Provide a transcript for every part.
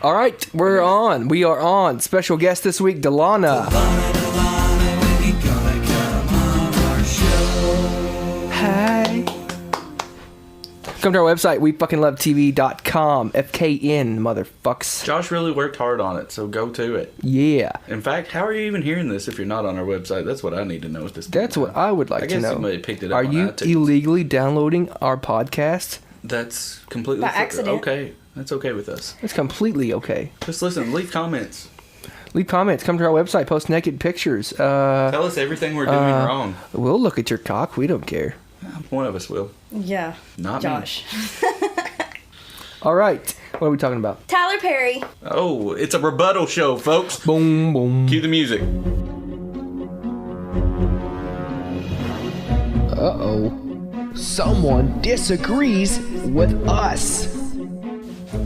All right, we're on. We are on. Special guest this week, DeLana. Hi. Come to our website, wefuckinglovetv.com. FKN, motherfucks. Josh really worked hard on it, so go to it. Yeah. In fact, how are you even hearing this if you're not on our website? That's what I need to know at this point. That's what I would like to know. Somebody picked it up Are on you iTunes. illegally downloading our podcast? That's completely By accident. Okay. That's okay with us. It's completely okay. Just listen, leave comments. Leave comments. Come to our website. Post naked pictures. Tell us everything we're doing wrong. We'll look at your cock. We don't care. One of us will. Yeah. Not Josh. All right. What are we talking about? Tyler Perry. Oh, it's a rebuttal show, folks. Boom, boom. Cue the music. Uh-oh. Someone disagrees with us.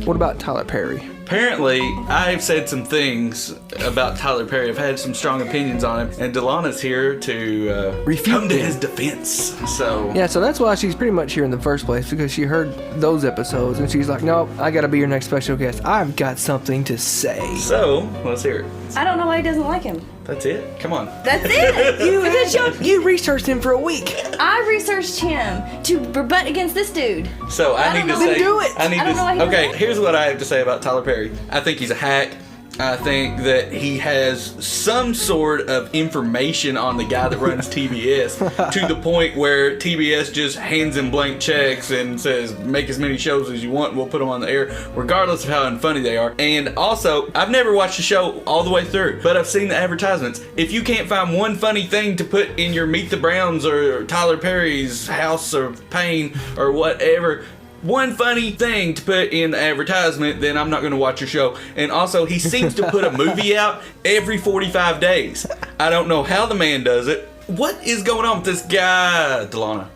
What about Tyler Perry? Apparently, I've said some things about Tyler Perry. I've had some strong opinions on him, and DeLana's here to come to his defense. So Yeah, so that's why she's pretty much here in the first place, because she heard those episodes, and she's like, nope, I gotta be your next special guest. I've got something to say. So let's hear it. I don't know why he doesn't like him. That's it. Come on. That's it. You researched him for a week. I researched him to rebut against this dude. So I need to don't say. know. Then do it. I need I don't know why he to. doesn't Okay, like here's what I have to say about Tyler Perry. I think he's a hack. I think that he has some sort of information on the guy that runs TBS to the point where TBS just hands him blank checks and says, make as many shows as you want and we'll put them on the air, regardless of how unfunny they are. And also, I've never watched the show all the way through, but I've seen the advertisements. If you can't find one funny thing to put in your Meet the Browns or Tyler Perry's House of Pain or whatever, one funny thing to put in the advertisement, then I'm not going to watch your show. And also, he seems to put a movie out every 45 days. I don't know how the man does it. What is going on with this guy, DeLana?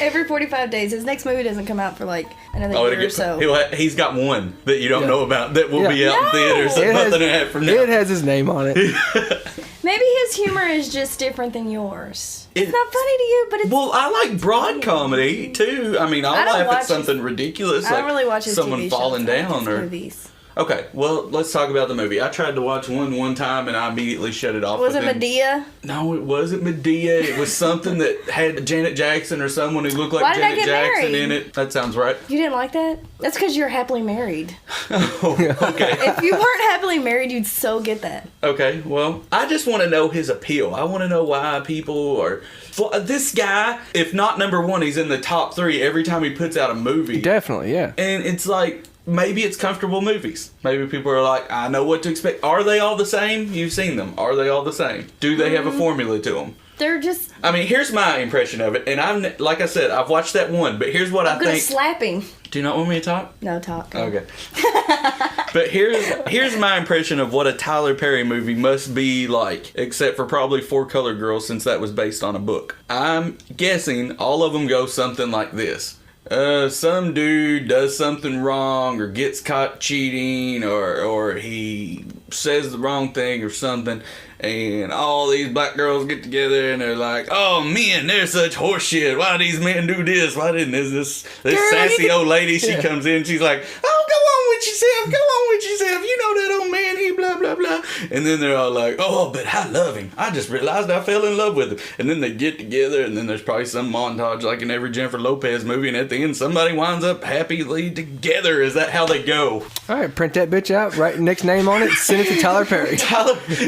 Every 45 days. His next movie doesn't come out for like another year or so. He's got one that you don't know about that will be out in theaters a month and a half from now. It has his name on it. Maybe his humor is just different than yours. It's not funny to you, but it's... Well, I like broad comedy, too. I mean, I'll laugh at something ridiculous. I don't really watch his someone TV falling shows. down or... movies. Okay, well, let's talk about the movie. I tried to watch one time and I immediately shut it off. Was it Medea? No, it wasn't Medea. It was something that had Janet Jackson or someone who looked like Why did I Janet get Jackson married? in it. That sounds right. You didn't like that? That's because you're happily married. Oh, okay. If you weren't happily married, you'd so get that. Okay, well, I just want to know his appeal. I want to know why people are... Well, this guy, if not number one, he's in the top 3 every time he puts out a movie. Definitely, yeah. And it's like... Maybe it's comfortable movies. Maybe people are like, I know what to expect. Are they all the same? You've seen them. Are they all the same? Do they have a formula to them? They're just... I mean, here's my impression of it. And like I said, I've watched that one. But here's what I I'm gonna think. slap him. Do you not want me to talk? No, talk. Okay. But here's my impression of what a Tyler Perry movie must be like, except for probably 4-Color Girls, since that was based on a book. I'm guessing all of them go something like this. Some dude does something wrong or gets caught cheating or he says the wrong thing or something, and all these black girls get together and they're like, oh man, they're such horseshit. Why do these men do this? Why didn't this sassy old lady, she comes in, she's like, oh, go on with yourself, go on with yourself. You know that old man, he blah blah blah. And then they're all like, oh, but I love him. I just realized I fell in love with him. And then they get together and then there's probably some montage like in every Jennifer Lopez movie, and at the end somebody winds up happily together. Is that how they go? All right, print that bitch out, write Nick's name on it, send it to Tyler Perry.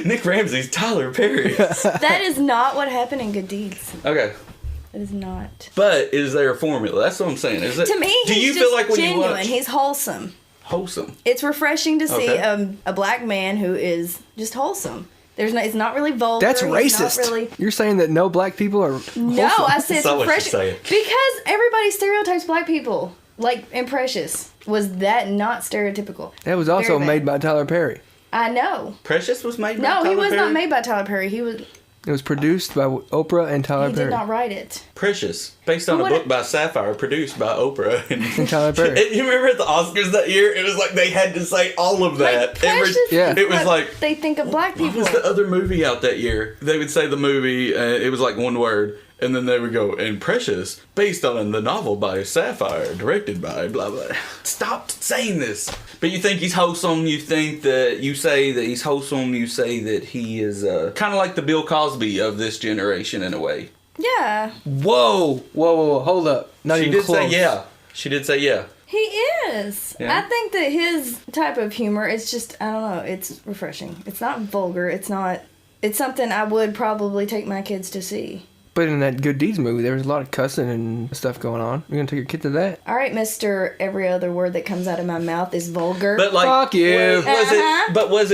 Nick Ramsey's Tyler Perry. That is not what happened in Good Deeds. Okay. It is not. But is there a formula? That's what I'm saying. Is it? To me, do you he's feel just like when genuine. you watch He's wholesome. wholesome? It's refreshing to see Okay. a black man who is just wholesome. It's not really vulgar. That's He's racist. Not really... You're saying that no black people are wholesome? No, I said it's That's not what refreshing. you're saying. Because everybody stereotypes black people. Like, in Precious. Was that not stereotypical? That was also Very bad. made by Tyler Perry. I know. Precious was made by No, Tyler he was Perry? not made by Tyler Perry. He was. It was produced by Oprah and Tyler He Perry. did not write it. Precious, based on a What book by Sapphire, produced by Oprah. And Tyler Perry. You remember at the Oscars that year? It was like they had to say all of that. Like, Precious Yeah. is It was what like- they think of black What people. was the other movie out that year? They would say the movie, it was like one word. And then they would go, and Precious, based on the novel by Sapphire, directed by blah, blah. Stop saying this. But you think he's wholesome, you say that he's wholesome, you say that he is kind of like the Bill Cosby of this generation in a way. Yeah. Whoa, hold up. Not She even did close. say yeah. She did say yeah. He is. Yeah. I think that his type of humor is just, I don't know, it's refreshing. It's not vulgar. It's something I would probably take my kids to see. But in that Good Deeds movie, there was a lot of cussing and stuff going on. You're gonna take your kid to that? All right, Mr. Every other word that comes out of my mouth is vulgar. But like, Fuck you. Was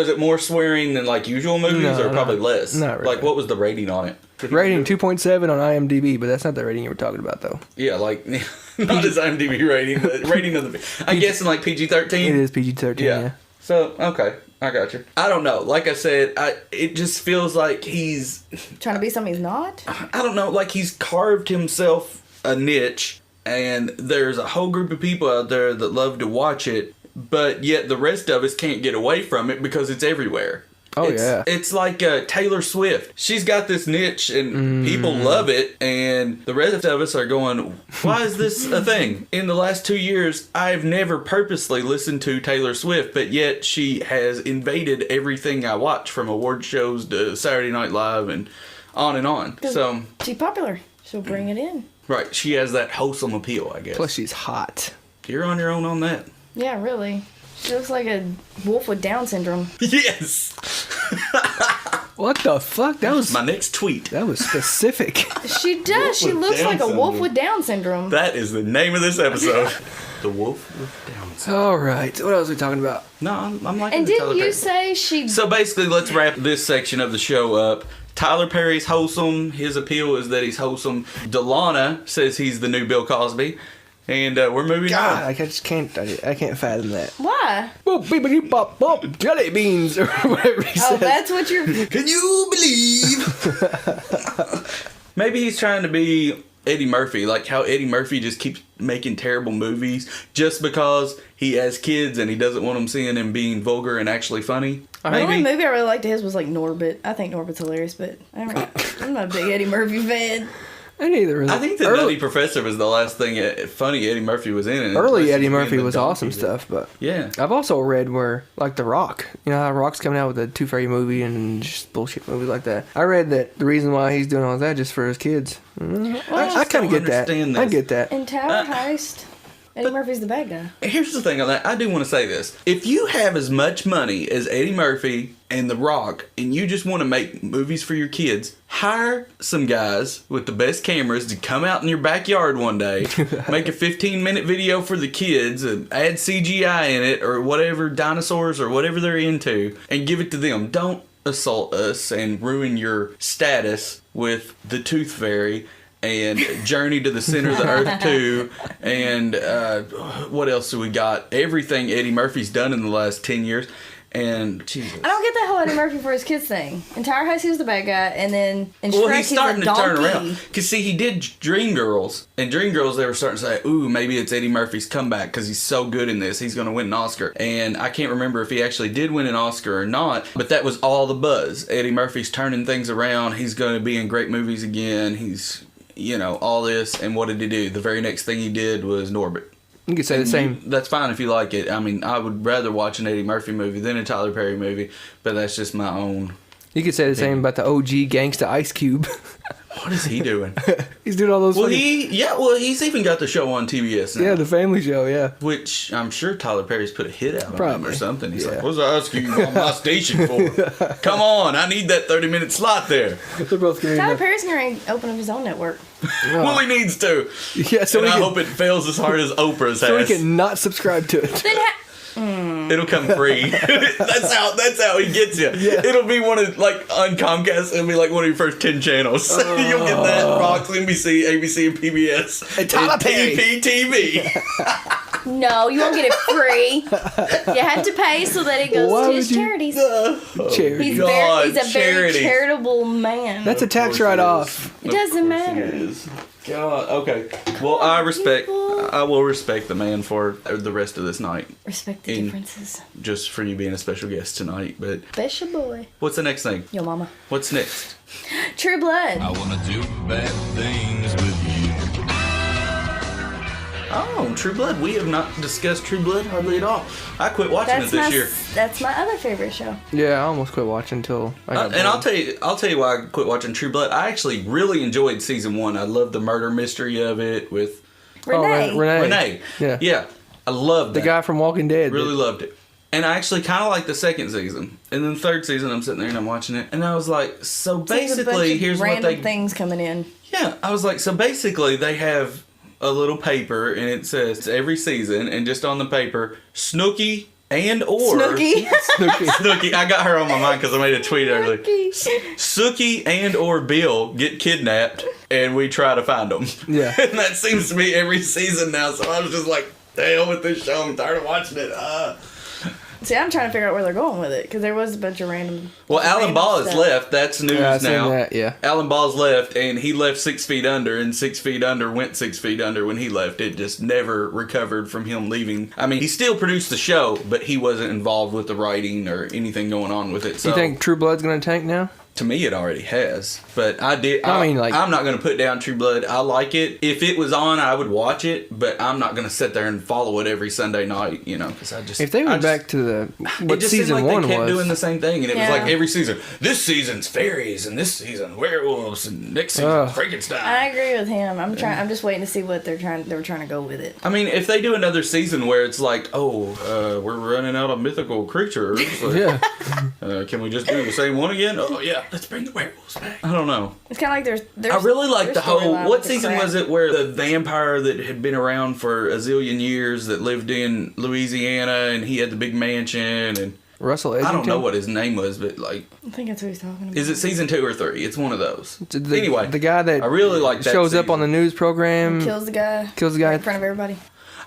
it more swearing than like usual movies, No, or probably less? not really. Like, what was the rating on it? Rating 2.7 on IMDb, but that's not the rating you were talking about, though. Yeah, like not his IMDb rating, the rating of the. I'm guessing like PG-13. It is PG-13. Yeah. So okay, I got you. I don't know. Like I said, it just feels like he's Trying to be something he's not? I don't know, like he's carved himself a niche, and there's a whole group of people out there that love to watch it, but yet the rest of us can't get away from it because it's everywhere. Yeah. It's like Taylor Swift. She's got this niche and people love it, and the rest of us are going, why is this a thing? In the last 2 years, I've never purposely listened to Taylor Swift, but yet she has invaded everything I watch, from award shows to Saturday Night Live and on and on. So She's popular. She'll bring it in. right, she has that wholesome appeal, I guess. Plus, she's hot. You're on your own on that. Yeah, really. She looks like a wolf with Down syndrome. Yes! What the fuck? That was My next tweet. that was specific. She does. She with looks Down like a wolf syndrome. with Down syndrome. That is the name of this episode. The Wolf with Down syndrome. All right. What else are we talking about? No, I'm liking And the Tyler didn't you Perry. say she... So basically, let's wrap this section of the show up. Tyler Perry's wholesome. His appeal is that he's wholesome. DeLana says he's the new Bill Cosby. And we're moving God, on. I just can't. I can't fathom that. Why? Boop, beepity, bop, bop, jelly beans, or whatever he Oh, says. that's what you're... Can you believe? Maybe he's trying to be Eddie Murphy, like how Eddie Murphy just keeps making terrible movies just because he has kids and he doesn't want them seeing him being vulgar and actually funny. The only movie I really liked of his was like Norbit. I think Norbit's hilarious, but I'm not a big Eddie Murphy fan. I neither really. I think the Nutty Professor was the last thing funny Eddie Murphy was in. And Early Eddie the rest of Murphy the was donkey awesome bit. stuff, but Yeah. I've also read where, like The Rock, you know how Rock's coming out with a Tooth Fairy movie and just bullshit movies like that. I read that the reason why he's doing all that just for his kids. I kind of get that. understand I this. get that. In Tower Heist, Eddie Murphy's the bad guy. Here's the thing on that. I do want to say this. If you have as much money as Eddie Murphy and The Rock, and you just want to make movies for your kids, hire some guys with the best cameras to come out in your backyard one day, make a 15-minute video for the kids, and add CGI in it, or whatever, dinosaurs, or whatever they're into, and give it to them. Don't assault us and ruin your status with the Tooth Fairy and Journey to the Center of the Earth 2, and what else do we got? Everything Eddie Murphy's done in the last 10 years. And Jesus. I don't get that whole Eddie Murphy for his kids thing. In Tower Heist, he was the bad guy, and then in Shrek, Well, he's starting he's to a donkey. turn around. Because, see, he did Dreamgirls. And Dreamgirls, they were starting to say, ooh, maybe it's Eddie Murphy's comeback because he's so good in this. He's going to win an Oscar. And I can't remember if he actually did win an Oscar or not. But that was all the buzz. Eddie Murphy's turning things around. He's going to be in great movies again. He's, you know, all this. And what did he do? The very next thing he did was Norbit. You could say the same. That's fine if you like it. I mean, I would rather watch an Eddie Murphy movie than a Tyler Perry movie. But that's just my own. You could say the same about the OG gangsta Ice Cube. What is he doing? He's doing all those. Well, funny- he's even got the show on TBS now. Yeah, the Family Show. Yeah. Which I'm sure Tyler Perry's put a hit out on him Probably. or something. He's Yeah. like, what's I asking you on my station for? Come on, I need that 30-minute slot there. They're both getting. Tyler Perry's going to open up his own network. Well, he needs to. Yeah, so And we I can, hope it fails as hard as Oprah's so we has. can not subscribe to it. Then It'll come free. that's how he gets you. Yeah. It'll be one of, like, on Comcast, it'll be like one of your first 10 channels. You'll get that, Fox, NBC, ABC, and PBS. And Tyler Perry. TP TV. No, you won't get it free. You have to pay so that it goes to his charities. Charity. He's a very charitable man. That's a tax write-off. It doesn't matter. God, okay. Well, I will respect the man for the rest of this night. Respect the differences. Just for you being a special guest tonight, but... Special boy. What's the next thing? Yo, mama. What's next? True Blood. I wanna do bad things with you. Oh, True Blood. We have not discussed True Blood hardly at all. I quit watching it this year. That's my other favorite show. Yeah, I almost quit watching until I got and I'll tell you why I quit watching True Blood. I actually really enjoyed season 1. I loved the murder mystery of it with Renee. Renee. Yeah. I loved the guy from Walking Dead. Really loved it. And I actually kind of liked the second season. And then the third season, I'm sitting there and I'm watching it. And I was like, so basically, here's what they... things coming in. Yeah, I was like, so basically, they have a little paper, and it says every season, and just on the paper, Snooki and or... Snooki. I got her on my mind because I made a tweet earlier. Snooki and or Bill get kidnapped, and we try to find them. Yeah. And that seems to be every season now, so I was just like, the hell with this show, I'm tired of watching it. See, I'm trying to figure out where they're going with it, because there was a bunch of random... Well, Alan Ball has left. That's news now. That, yeah. Alan Ball's left, and he left 6 Feet Under, and 6 Feet Under went 6 Feet Under when he left. It just never recovered from him leaving. I mean, he still produced the show, but he wasn't involved with the writing or anything going on with it. So, you think True Blood's going to tank now? To me, it already has. But I'm not going to put down True Blood. I like it. If it was on, I would watch it, but I'm not going to sit there and follow it every Sunday night, because I just... If they went back to what season 1 was... they kept doing the same thing, and it was like every season, this season's fairies, and this season werewolves, and next season Frankenstein. I agree with him. I'm just waiting to see what they were trying to go with it. I mean, if they do another season where it's like, we're running out of mythical creatures. Like, can we just do the same one again? Oh, yeah, let's bring the werewolves back. I don't know. It's kind of like there's I really like the whole... What season was it where the vampire that had been around for a zillion years that lived in Louisiana and he had the big mansion and... Russell Edgington? I don't know what his name was, but like... I think that's what he's talking about. Is it season 2 or 3? It's one of those. Anyway. The guy that I really like that shows season. up on the news program. Kills the guy in front of everybody.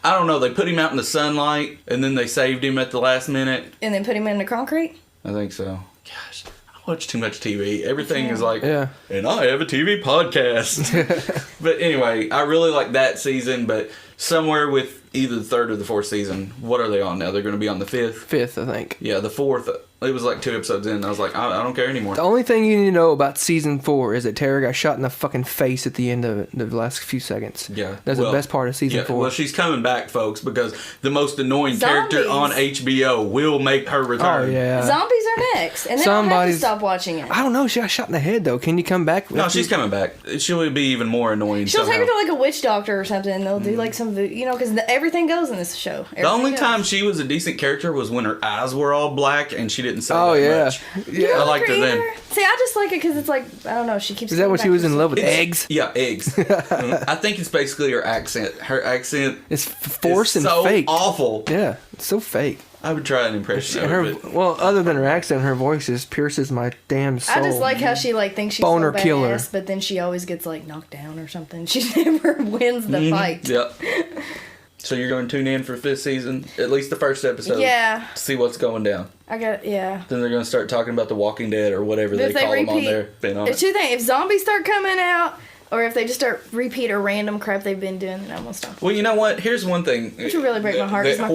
I don't know. They put him out in the sunlight and then they saved him at the last minute. And then put him in the concrete? I think so. Gosh. Watch too much TV. Everything is like, and I have a TV podcast. But anyway, I really like that season, but somewhere with either the 3rd or the 4th season, what are they on now? They're going to be on the 5th? 5th, I think. Yeah, the 4th. It was like 2 episodes in, and I was like, I don't care anymore. The only thing you need to know about season 4 is that Tara got shot in the fucking face at the end of it, the last few seconds. Yeah. That's the best part of season 4. Well, she's coming back, folks, because the most annoying character on HBO will make her return. Oh, yeah. Zombies are next, and then I'll have to stop watching it. I don't know. She got shot in the head, though. Can you come back? No, she's coming back. She'll be even more annoying. She'll take her to like a witch doctor or something, and they'll do like some, because everything goes in this show. The only time she was a decent character was when her eyes were all black and she didn't say much. Yeah, I liked her then. See, I just like it because it's like, I don't know, she keeps... Is that when she was in love with eggs? Yeah, eggs. I think it's basically her accent. Her accent is forced and so fake. Awful. Yeah, it's so fake. I would try an impression of it. Well, other than her accent, her voice just pierces my damn soul. I just like how she thinks she's Boner so badass, killer. but then she always gets knocked down or something. She never wins the fight. Yep. So you're going to tune in for 5th season, at least the first episode. Yeah. To see what's going down. Then they're going to start talking about The Walking Dead or whatever they call them on there. There's two things. If zombies start coming out, or if they just start repeat or random crap they've been doing, then I'm going to stop. Well, you know what? Here's one thing. Which would really break my heart. That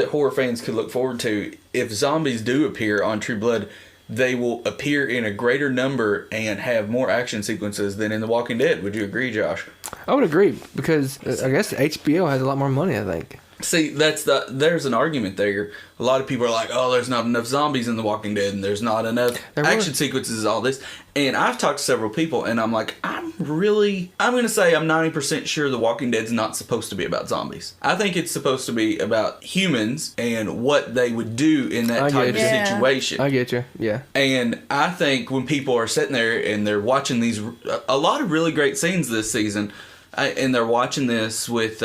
horror fans could look forward to. If zombies do appear on True Blood, they will appear in a greater number and have more action sequences than in The Walking Dead. Would you agree, Josh? I would agree, because I guess HBO has a lot more money, I think. See, there's an argument there. A lot of people are like, oh, there's not enough zombies in The Walking Dead, and there's not enough action sequences, all this. And I've talked to several people, and I'm like, I'm going to say I'm 90% sure The Walking Dead's not supposed to be about zombies. I think it's supposed to be about humans and what they would do in that type of situation. I get you, yeah. And I think when people are sitting there and they're watching a lot of really great scenes this season, and they're watching this with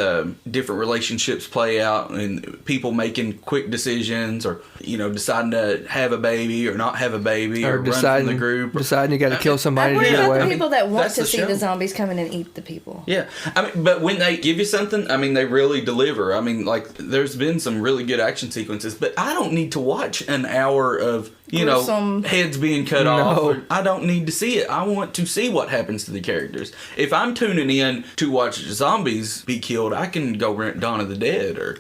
different relationships play out and people making quick decisions or, deciding to have a baby or not have a baby or run from the group. Deciding you got to kill somebody I to get about away. the people that want That's to the see show. the zombies come in and eat the people. Yeah. But when they give you something, they really deliver. There's been some really good action sequences, but I don't need to watch an hour of, Gruesome. heads being cut off. I don't need to see it. I want to see what happens to the characters. If I'm tuning in to watch zombies be killed, I can go rent Dawn of the Dead or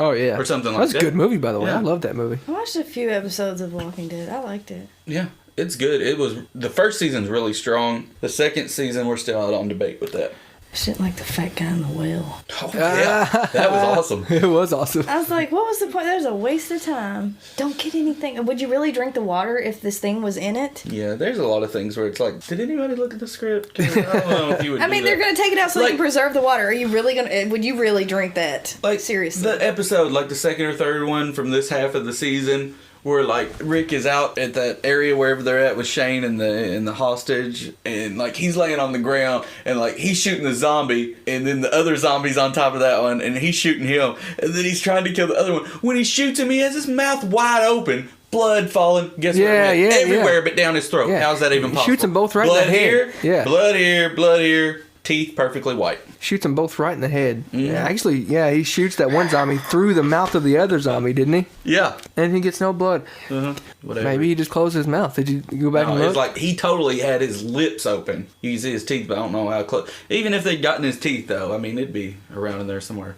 something like that. That's a good movie, by the way. Yeah. I love that movie. I watched a few episodes of Walking Dead. I liked it. Yeah, it's good. The first season's really strong. The second season, we're still out on debate with that. Shit like the fat guy in the well. Oh, yeah. That was awesome. It was awesome. I was like, what was the point? That was a waste of time. Don't get anything. Would you really drink the water if this thing was in it? Yeah, there's a lot of things where it's like, did anybody look at the script? I don't know if you would they're going to take it out so they Like- can preserve the water. Are you really going to... Would you really drink that? Like, seriously. the episode, like the second or third one from this half of the season, where like Rick is out at that area wherever they're at with Shane and the hostage, and like he's laying on the ground and like he's shooting the zombie, and then the other zombie's on top of that one and he's shooting him, and then he's trying to kill the other one. When he shoots him, he has his mouth wide open, blood falling. Guess where? Everywhere but down his throat. Yeah. How's that even He possible? shoots them both right blood in the head. here, blood here, teeth perfectly white. Shoots them both right in the head. Yeah, actually, he shoots that one zombie through the mouth of the other zombie, didn't he? Yeah. And he gets no blood. Whatever. Maybe he just closed his mouth. Did you go back and look? It's like he totally had his lips open. You can see his teeth, but I don't know how close. Even if they'd gotten his teeth, though, it'd be around in there somewhere.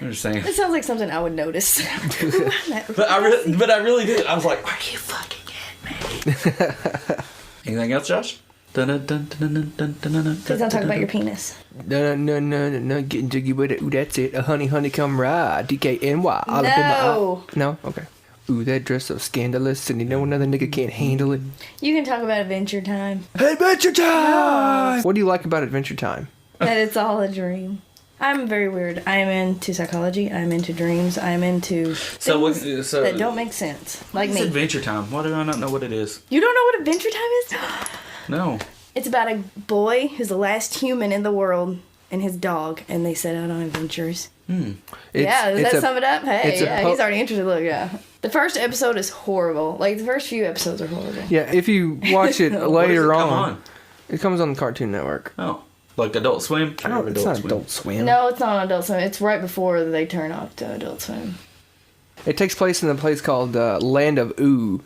I'm just saying. It sounds like something I would notice. But I really did. I was like, are you fucking kidding me? Anything else, Josh? Please don't talk about your penis. No, getting jiggy with it. Ooh, that's it. A honey come ride. DKNY. All up in my eye. No? Okay. Ooh, that dress so scandalous, and another nigga can't handle it. You can talk about Adventure Time. Adventure Time! What do you like about Adventure Time? That it's all a dream. I'm very weird. I am into psychology. I'm into dreams. I'm into things that don't make sense. Like it's me. Adventure Time. Why do I not know what it is? You don't know what Adventure Time is? No. It's about a boy who's the last human in the world and his dog, and they set out on adventures. Does that sum it up? Hey, he's already interested. Look, The first episode is horrible. Like, the first few episodes are horrible. Yeah, if you watch it later on. It comes on the Cartoon Network. Oh. Like Adult Swim? It's not Adult Swim. No, it's not on Adult Swim. It's right before they turn off to Adult Swim. It takes place in a place called Land of Ooh.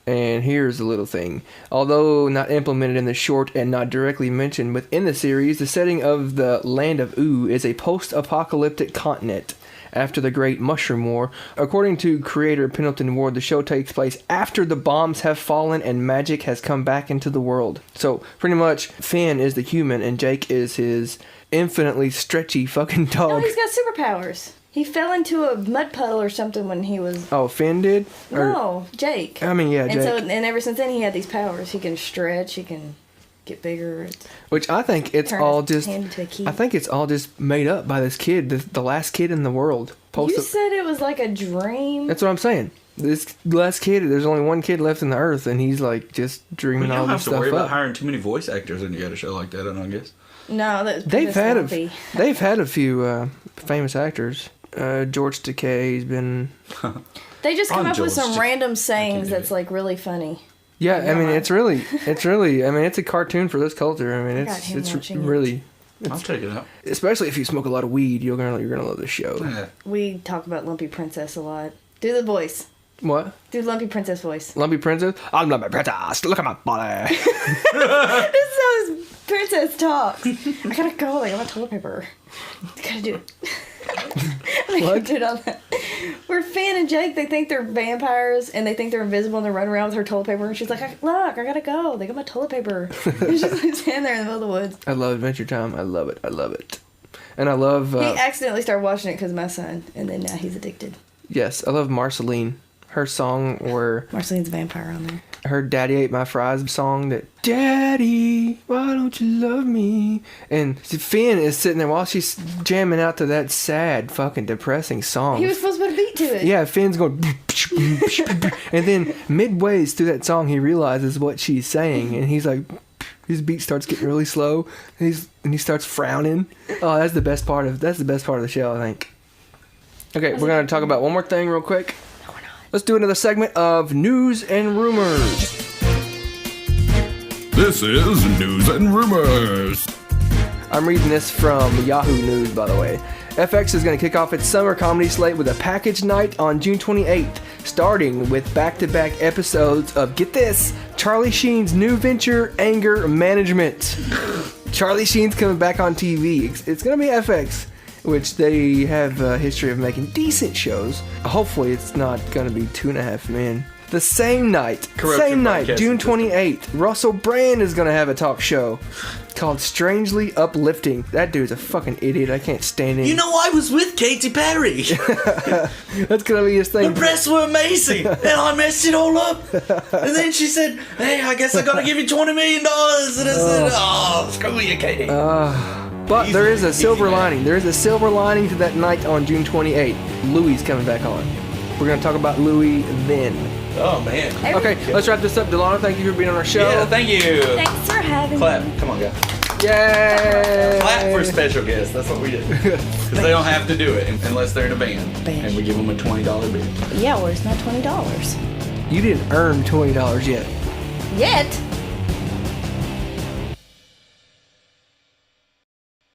And here's a little thing. Although not implemented in the short and not directly mentioned within the series, the setting of the Land of Ooh is a post-apocalyptic continent after the Great Mushroom War. According to creator Pendleton Ward, the show takes place after the bombs have fallen and magic has come back into the world. So, pretty much, Finn is the human and Jake is his infinitely stretchy fucking dog. No, he's got superpowers. He fell into a mud puddle or something when he was... Oh, Finn did? No, Jake. I mean, yeah, Jake. And ever since then, he had these powers. He can stretch, he can get bigger. Which I think it's turn all his just... hand into a key. I think it's all just made up by this kid, the last kid in the world. You said it was like a dream. That's what I'm saying. This last kid, there's only one kid left in the earth, and he's like just dreaming all this stuff up. You don't have to worry about hiring too many voice actors when you got a show like that, I don't guess. No, they've had a few famous actors. George Takei's been. They just come up with some random sayings that's like really funny. Yeah, I mean it's really. I mean it's a cartoon for this culture. I mean it's really. I'll check it out. Especially if you smoke a lot of weed, you're gonna love this show. Yeah. We talk about Lumpy Princess a lot. Do the voice. What? Do Lumpy Princess voice. Lumpy Princess? I'm Lumpy Princess. Look at my body. This is how his princess talks. I gotta go. I got my toilet paper. I gotta do it. What? Do it on that. Where Finn and Jake, they think they're vampires and they think they're invisible and they're running around with her toilet paper and she's like, look, I gotta go. They got my toilet paper. And she's like standing there in the middle of the woods. I love Adventure Time. I love it. And I love... he accidentally started watching it because of my son, and then now he's addicted. Yes, I love Marceline. Her song where... Marceline's a vampire on there. Her Daddy Ate My Fries song that... Daddy, why don't you love me? And Finn is sitting there while she's jamming out to that sad, fucking depressing song. He was supposed to put a beat to it. Yeah, Finn's going... And then midways through that song, he realizes what she's saying, and he's like... His beat starts getting really slow, and he starts frowning. Oh, that's the best part of the show, I think. Okay, we're gonna talk about one more thing real quick. No, we're not. Let's do another segment of news and rumors. This is News and Rumors. I'm reading this from Yahoo News, by the way. FX is going to kick off its summer comedy slate with a package night on June 28th, starting with back-to-back episodes of, get this, Charlie Sheen's new venture, Anger Management. Charlie Sheen's coming back on TV. It's going to be FX, which they have a history of making decent shows. Hopefully it's not going to be 2.5 Men. The same night, June 28th, Russell Brand is going to have a talk show called Strangely Uplifting. That dude's a fucking idiot. I can't stand him. You know, I was with Katy Perry. That's going to be his thing. The breasts were amazing, and I messed it all up. And then she said, hey, I guess I got to give you $20 million. And I said, oh, screw you, Katy. But there is a silver lining. There is a silver lining to that night on June 28th. Louie's coming back on. We're going to talk about Louie then. Oh, man. Okay, let's wrap this up. DeLana, thank you for being on our show. Yeah, thank you. Thanks for having Clap. me. Come on, guys. Yay! Clap for special guests. That's what we do. Because they don't have to do it unless they're in a band. And we give them a $20 bill. Yeah, where's my $20? You didn't earn $20 yet. Yet?